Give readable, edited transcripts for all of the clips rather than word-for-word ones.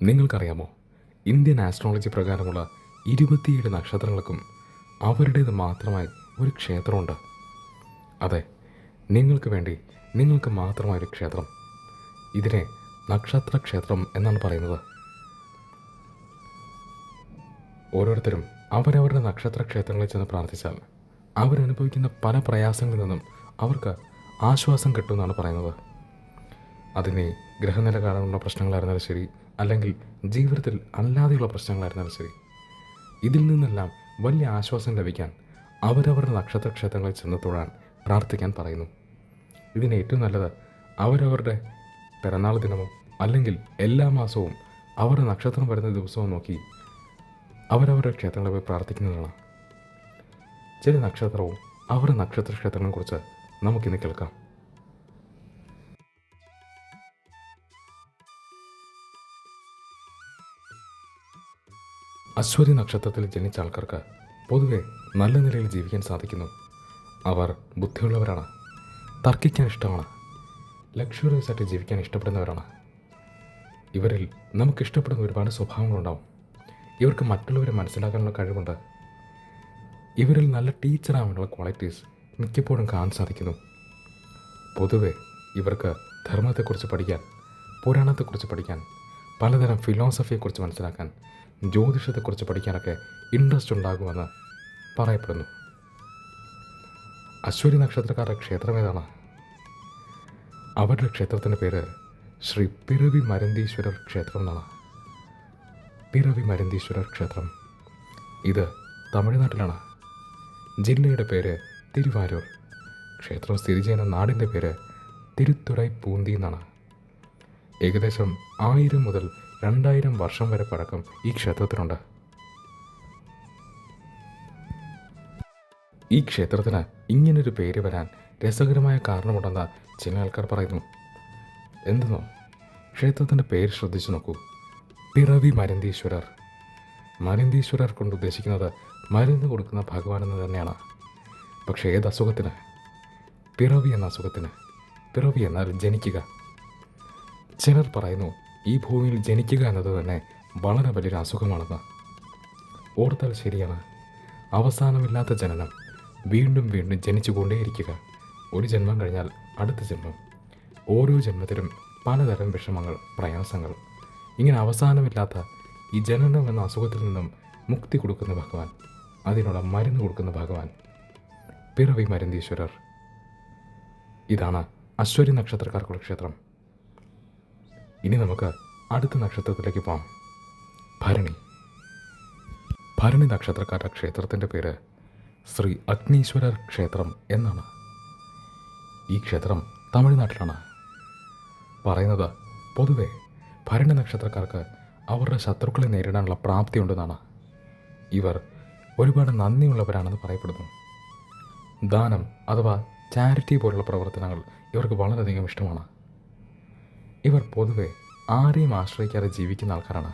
നിങ്ങൾക്കറിയാമോ, Indian astrology പ്രകാരമുള്ള 27 നക്ഷത്രങ്ങൾക്കും അവരുടേത് മാത്രമായി ഒരു ക്ഷേത്രമുണ്ട്. അതെ, നിങ്ങൾക്ക് വേണ്ടി നിങ്ങൾക്ക് മാത്രമായൊരു ക്ഷേത്രം. ഇതിനെ നക്ഷത്ര ക്ഷേത്രം എന്നാണ് പറയുന്നത്. ഓരോരുത്തരും അവരവരുടെ നക്ഷത്ര ക്ഷേത്രങ്ങളിൽ ചെന്ന് പ്രാർത്ഥിച്ചാൽ അവരനുഭവിക്കുന്ന പല പ്രയാസങ്ങളിൽ നിന്നും അവർക്ക് ആശ്വാസം കിട്ടുമെന്നാണ് പറയുന്നത്. അതിനെ ഗ്രഹനില കാരണമുള്ള പ്രശ്നങ്ങളായിരുന്നാലും ശരി, അല്ലെങ്കിൽ ജീവിതത്തിൽ അല്ലാതെയുള്ള പ്രശ്നങ്ങളായിരുന്നാലും ശരി, ഇതിൽ നിന്നെല്ലാം വലിയ ആശ്വാസം ലഭിക്കാൻ അവരവരുടെ നക്ഷത്ര ക്ഷേത്രങ്ങളിൽ ചെന്ന് തൊഴാൻ പ്രാർത്ഥിക്കാൻ പറയുന്നു. ഇതിന് ഏറ്റവും നല്ലത് അവരവരുടെ പിറന്നാൾ ദിനമോ അല്ലെങ്കിൽ എല്ലാ മാസവും അവരുടെ നക്ഷത്രം വരുന്ന ദിവസവും നോക്കി അവരവരുടെ ക്ഷേത്രങ്ങളിൽ പോയി പ്രാർത്ഥിക്കുന്നതാണ്. ചില നക്ഷത്രവും അവരുടെ നക്ഷത്ര ക്ഷേത്രങ്ങളെക്കുറിച്ച് നമുക്കിന്ന് കേൾക്കാം. അശ്വതി നക്ഷത്രത്തിൽ ജനിച്ച ആൾക്കാർക്ക് പൊതുവെ നല്ല നിലയിൽ ജീവിക്കാൻ സാധിക്കുന്നു. അവർ ബുദ്ധിയുള്ളവരാണ്, തർക്കിക്കാൻ ഇഷ്ടമാണ്, ലക്ഷറിയസ് ആയിട്ട് ജീവിക്കാൻ ഇഷ്ടപ്പെടുന്നവരാണ്. ഇവരിൽ നമുക്കിഷ്ടപ്പെടുന്ന ഒരുപാട് സ്വഭാവങ്ങളുണ്ടാവും. ഇവർക്ക് മറ്റുള്ളവരെ മനസ്സിലാക്കാനുള്ള കഴിവുണ്ട്. ഇവരിൽ നല്ല ടീച്ചറാവാനുള്ള ക്വാളിറ്റീസ് മിക്കപ്പോഴും കാണാൻ സാധിക്കുന്നു. പൊതുവെ ഇവർക്ക് ധർമ്മത്തെക്കുറിച്ച് പഠിക്കാൻ, പുരാണത്തെക്കുറിച്ച് പഠിക്കാൻ, പലതരം ഫിലോസഫിയെക്കുറിച്ച് മനസ്സിലാക്കാൻ, ജ്യോതിഷത്തെക്കുറിച്ച് പഠിക്കാനൊക്കെ ഇൻട്രസ്റ്റ് ഉണ്ടാകുമെന്ന് പറയപ്പെടുന്നു. അശ്വതി നക്ഷത്രക്കാരുടെ ക്ഷേത്രം ഏതാണ്? അവരുടെ ക്ഷേത്രത്തിൻ്റെ പേര് ശ്രീ പിറവി മരുന്തീശ്വരർ ക്ഷേത്രം എന്നാണ്. പിറവി മരുന്തീശ്വരർ ക്ഷേത്രം ഇത് തമിഴ്നാട്ടിലാണ്. ജില്ലയുടെ പേര് തിരുവാരൂർ. ക്ഷേത്രം സ്ഥിതി ചെയ്യുന്ന നാടിൻ്റെ പേര് തിരുത്തുറൈ പൂന്തി എന്നാണ്. ഏകദേശം 1000 മുതൽ 2000 വർഷം വരെ പഴക്കം ഈ ക്ഷേത്രത്തിനുണ്ട്. ഈ ക്ഷേത്രത്തിന് ഇങ്ങനൊരു പേര് വരാൻ രസകരമായ കാരണമുണ്ടെന്ന് ചില ആൾക്കാർ പറയുന്നു. എന്തെന്നോ, ക്ഷേത്രത്തിൻ്റെ പേര് ശ്രദ്ധിച്ചു നോക്കൂ. പിറവി മരുന്തീശ്വരർ. മരുന്തീശ്വരർ കൊണ്ട് ഉദ്ദേശിക്കുന്നത് മരുന്ന് കൊടുക്കുന്ന ഭഗവാനെന്ന് തന്നെയാണ്. പക്ഷേ ഏത് അസുഖത്തിന്? പിറവി എന്ന അസുഖത്തിന്. പിറവി എന്നാൽ ജനിക്കുക. ചിലർ പറയുന്നു ഈ ഭൂമിയിൽ ജനിക്കുക എന്നത് തന്നെ വളരെ വലിയൊരു അസുഖമാണെന്ന്. ഓർത്താൽ ശരിയാണ്. അവസാനമില്ലാത്ത ജനനം, വീണ്ടും വീണ്ടും ജനിച്ചുകൊണ്ടേയിരിക്കുക. ഒരു ജന്മം കഴിഞ്ഞാൽ അടുത്ത ജന്മം. ഓരോ ജന്മത്തിലും പലതരം വിഷമങ്ങൾ, പ്രയാസങ്ങൾ. ഇങ്ങനെ അവസാനമില്ലാത്ത ഈ ജനനം എന്ന അസുഖത്തിൽ നിന്നും മുക്തി കൊടുക്കുന്ന ഭഗവാൻ, അതിനുള്ള മരുന്ന് കൊടുക്കുന്ന ഭഗവാൻ പിറവി മരുന്തീശ്വരർ. ഇതാണ് അശ്വതി നക്ഷത്രക്കാർക്കുള്ള ക്ഷേത്രം. ഇനി നമുക്ക് അടുത്ത നക്ഷത്രത്തിലേക്ക് പോകാം. ഭരണി. ഭരണി നക്ഷത്രക്കാരുടെ ക്ഷേത്രത്തിൻ്റെ പേര് ശ്രീ അഗ്നീശ്വരർ ക്ഷേത്രം എന്നാണ്. ഈ ക്ഷേത്രം തമിഴ്നാട്ടിലാണ്. പറയുന്നത് പൊതുവെ ഭരണി നക്ഷത്രക്കാർക്ക് അവരുടെ ശത്രുക്കളെ നേരിടാനുള്ള പ്രാപ്തിയുണ്ടെന്നാണ്. ഇവർ ഒരുപാട് നന്ദിയുള്ളവരാണെന്ന് പറയപ്പെടുന്നു. ദാനം അഥവാ ചാരിറ്റി പോലുള്ള പ്രവർത്തനങ്ങൾ ഇവർക്ക് വളരെയധികം ഇഷ്ടമാണ്. ഇവർ പൊതുവെ ആരെയും ആശ്രയിക്കാതെ ജീവിക്കുന്ന ആൾക്കാരാണ്.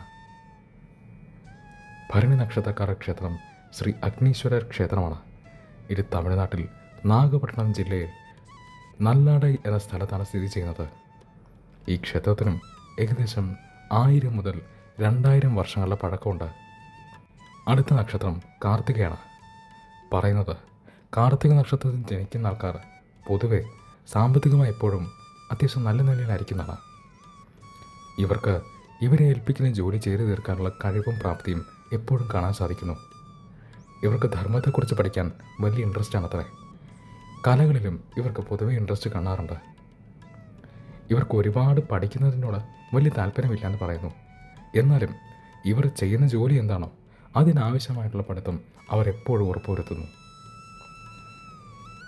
ഭരണി നക്ഷത്രക്കാരുടെ ക്ഷേത്രം ശ്രീ അഗ്നീശ്വരർ ക്ഷേത്രമാണ്. ഇത് തമിഴ്നാട്ടിൽ നാഗപട്ടണം ജില്ലയിൽ നല്ലാടൈ എന്ന സ്ഥലത്താണ് സ്ഥിതി ചെയ്യുന്നത്. ഈ ക്ഷേത്രത്തിനും ഏകദേശം 1000 മുതൽ 2000 വർഷങ്ങളുടെ പഴക്കമുണ്ട്. അടുത്ത നക്ഷത്രം കാർത്തികയാണ്. പറയുന്നത് കാർത്തിക നക്ഷത്രത്തിൽ ജനിക്കുന്ന ആൾക്കാർ പൊതുവെ സാമ്പത്തികമായി എപ്പോഴും അത്യാവശ്യം നല്ല നിലയിലായിരിക്കുന്നതാണ്. ഇവർക്ക് ഇവരെ ഏൽപ്പിക്കുന്ന ജോലി ചെയ്തു തീർക്കാനുള്ള കഴിവും പ്രാപ്തിയും എപ്പോഴും കാണാൻ സാധിക്കുന്നു. ഇവർക്ക് ധർമ്മത്തെക്കുറിച്ച് പഠിക്കാൻ വലിയ ഇൻട്രസ്റ്റ് ആണത്രേ. കലകളിലും ഇവർക്ക് പൊതുവെ ഇൻട്രസ്റ്റ് കാണാറുണ്ട്. ഇവർക്ക് ഒരുപാട് പഠിക്കുന്നതിനോട് വലിയ താല്പര്യമില്ല എന്ന് പറയുന്നു. എന്നാലും ഇവർ ചെയ്യുന്ന ജോലി എന്താണോ അതിനാവശ്യമായിട്ടുള്ള പഠിത്തം അവർ എപ്പോഴും ഉറപ്പുവരുത്തുന്നു.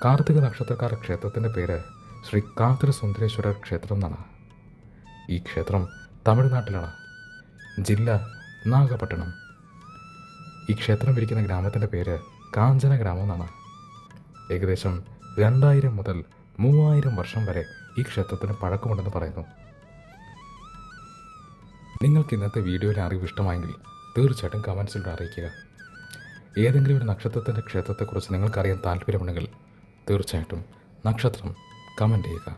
കാർത്തിക നക്ഷത്രക്കാരുടെ ക്ഷേത്രത്തിൻ്റെ പേര് ശ്രീ കാർത്തിക സുന്ദരേശ്വരർ ക്ഷേത്രം എന്നാണ്. ഈ ക്ഷേത്രം തമിഴ്നാട്ടിലാണ്. ജില്ല നാഗപട്ടണം. ഈ ക്ഷേത്രം ഇരിക്കുന്ന ഗ്രാമത്തിൻ്റെ പേര് കാഞ്ചന ഗ്രാമം എന്നാണ്. ഏകദേശം 2000 മുതൽ 3000 വർഷം വരെ ഈ ക്ഷേത്രത്തിന് പഴക്കമുണ്ടെന്ന് പറയുന്നു. നിങ്ങൾക്ക് ഇന്നത്തെ വീഡിയോയിലെ അറിവ് ഇഷ്ടമായെങ്കിൽ തീർച്ചയായിട്ടും കമൻസിലൂടെ അറിയിക്കുക. ഏതെങ്കിലും ഒരു നക്ഷത്രത്തിൻ്റെ ക്ഷേത്രത്തെക്കുറിച്ച് നിങ്ങൾക്കറിയാൻ താല്പര്യമുണ്ടെങ്കിൽ തീർച്ചയായിട്ടും നക്ഷത്രം കമൻറ്റ് ചെയ്യുക.